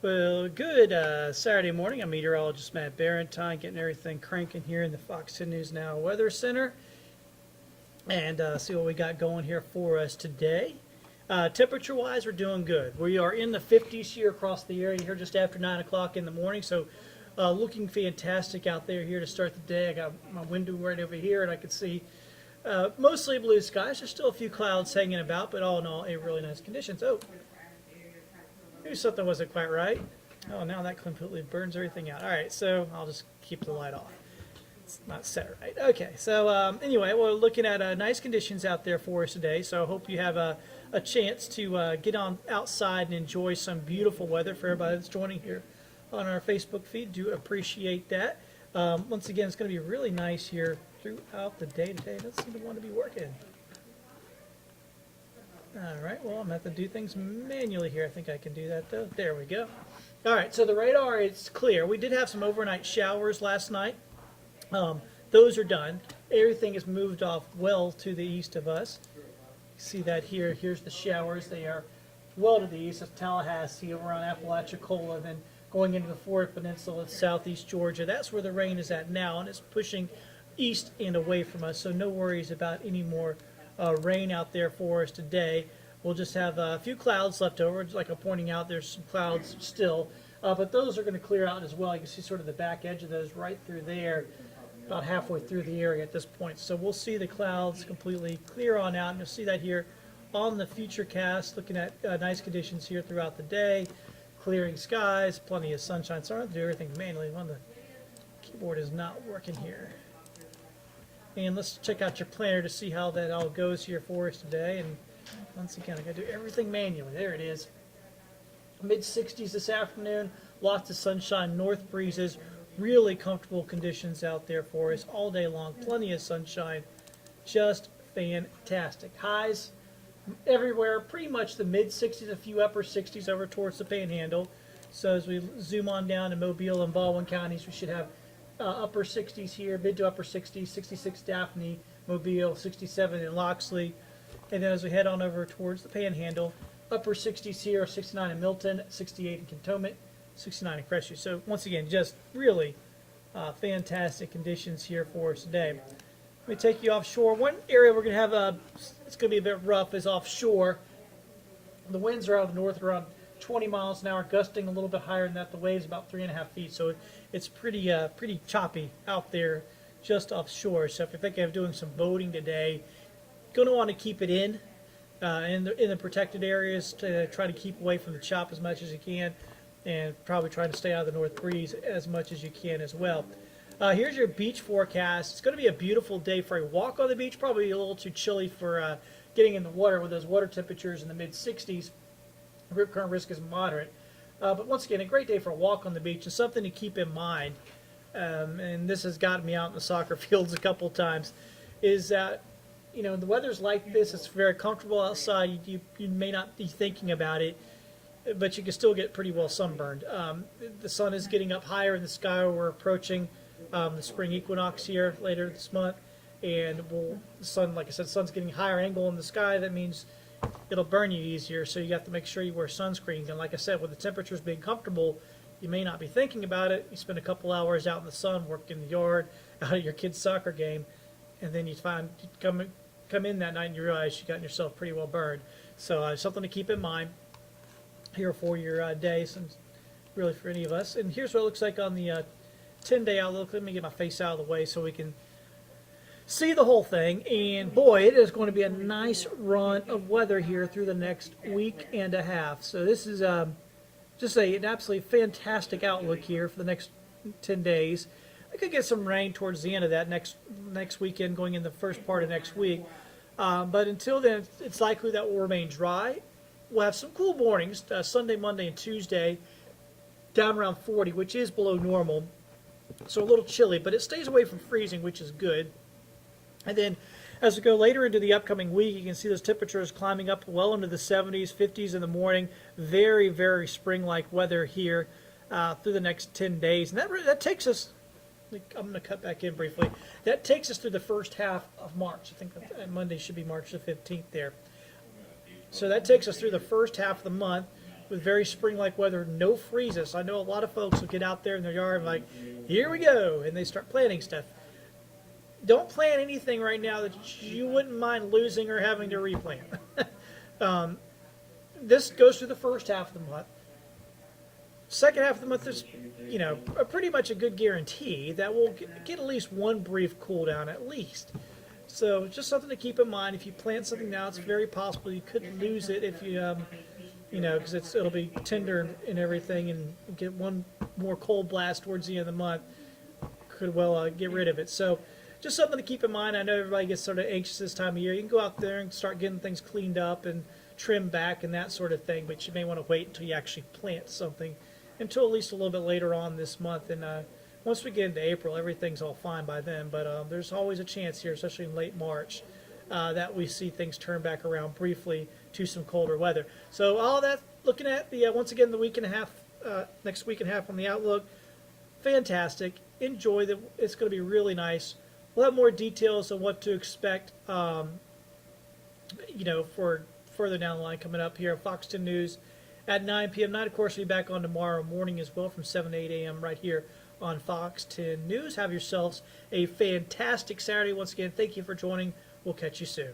Well, good Saturday morning. I'm Meteorologist Matt Barrentine, getting everything cranking here in the Fox 10 News Now Weather Center, and see what we got going here for us today. Temperature-wise, we're doing good. We are in the 50s here across the area here just after 9 o'clock in the morning, so looking fantastic out there here to start the day. I got my window right over here, and I can see mostly blue skies. There's still a few clouds hanging about, but all in all, a really nice conditions. Oh, maybe something wasn't quite right. Oh, now that completely burns everything out. All right, so I'll just keep the light off. It's not set right. Okay, so anyway, we're looking at nice conditions out there for us today. So I hope you have a chance to get on outside and enjoy some beautiful weather for everybody that's joining here on our Facebook feed. Do appreciate that. Once again, it's going to be really nice here throughout the day today. It doesn't seem to want to be working. All right, well, I'm going to have to do things manually here. I think I can do that, though. There we go. All right, so the radar is clear. We did have some overnight showers last night. Those are done. Everything is moved off well to the east of us. See that here. Here's the showers. They are well to the east of Tallahassee, over on Apalachicola, then going into the Florida Peninsula, southeast Georgia. That's where the rain is at now, and it's pushing east and away from us, so no worries about any more rain out there for us today. We'll just have a few clouds left over. Just like I'm pointing out, there's some clouds still, but those are going to clear out as well. You can see sort of the back edge of those right through there, about halfway through the area at this point. So we'll see the clouds completely clear on out, and you'll see that here on the future cast, looking at nice conditions here throughout the day, clearing skies, plenty of sunshine. Sorry to do everything manually when the keyboard is not working here. And let's check out your planner to see how that all goes here for us today. And once again, I got to do everything manually. There it is. Mid-60s this afternoon, lots of sunshine, north breezes, really comfortable conditions out there for us all day long. Plenty of sunshine, just fantastic. Highs everywhere, pretty much the mid-60s, a few upper 60s over towards the Panhandle. So as we zoom on down to Mobile and Baldwin counties, we should have upper 60s here, mid to upper 60s, 66 Daphne, Mobile, 67 in Loxley. And then as we head on over towards the Panhandle, upper 60s here, 69 in Milton, 68 in Cantonment, 69 in Crestview. So once again, just really fantastic conditions here for us today. Let me take you offshore. One area we're going to have, it's going to be a bit rough, is offshore. The winds are out of the north around 20 miles an hour, gusting a little bit higher than that. The waves about 3.5 feet, so it's pretty choppy out there just offshore. So if you're thinking of doing some boating today, going to want to keep it in the protected areas to try to keep away from the chop as much as you can, and probably try to stay out of the north breeze as much as you can as well. Here's your beach forecast. It's going to be a beautiful day for a walk on the beach. Probably a little too chilly for getting in the water with those water temperatures in the mid-60s. Rip current risk is moderate. But once again, a great day for a walk on the beach, and something to keep in mind, and this has gotten me out in the soccer fields a couple times, is that the weather's like this. It's very comfortable outside. You may not be thinking about it, but you can still get pretty well sunburned. The sun is getting up higher in the sky. We're approaching the spring equinox here later this month, and the sun, like I said, the sun's getting higher angle in the sky. That means it'll burn you easier, so you have to make sure you wear sunscreen. And like I said, with the temperatures being comfortable, you may not be thinking about it. You spend a couple hours out in the sun, working in the yard, out at your kid's soccer game, and then you come in that night and you realize you got yourself pretty well burned. So something to keep in mind here for your day, since really for any of us. And here's what it looks like on the 10-day outlook. Let me get my face out of the way so we can see the whole thing. And boy, it is going to be a nice run of weather here through the next week and a half. So this is just an absolutely fantastic outlook here for the next 10 days. I could get some rain towards the end of that next weekend, going in the first part of next week. But until then, it's likely that will remain dry. We'll have some cool mornings, Sunday, Monday, and Tuesday, down around 40, which is below normal. So a little chilly, but it stays away from freezing, which is good. And then as we go later into the upcoming week, you can see those temperatures climbing up well into the 70s, 50s in the morning. Very, very spring-like weather here through the next 10 days. And that takes us, I'm going to cut back in briefly, that takes us through the first half of March. I think Monday should be March the 15th there. So that takes us through the first half of the month. with very spring-like weather, no freezes. I know a lot of folks will get out there in their yard and like, here we go, and they start planting stuff. Don't plant anything right now that you wouldn't mind losing or having to replant. This goes through the first half of the month. Second half of the month is, pretty much a good guarantee that we'll get at least one brief cool down at least. So just something to keep in mind. If you plant something now, it's very possible you could lose it if you, because it'll be tender and everything, and get one more cold blast towards the end of the month could well get rid of it. So just something to keep in mind. I know everybody gets sort of anxious this time of year. You can go out there and start getting things cleaned up and trimmed back and that sort of thing, but you may want to wait until you actually plant something until at least a little bit later on this month. And once we get into April, everything's all fine by then. But there's always a chance here, especially in late March, that we see things turn back around briefly to some colder weather. So all that, looking at the once again the week and a half, next week and a half on the outlook, fantastic. Enjoy the. It's going to be really nice. We'll have more details on what to expect, for further down the line coming up here at Fox 10 News at 9 p.m. Night, of course, we'll be back on tomorrow morning as well from 7 to 8 a.m. right here on Fox 10 News. Have yourselves a fantastic Saturday. Once again, thank you for joining. We'll catch you soon.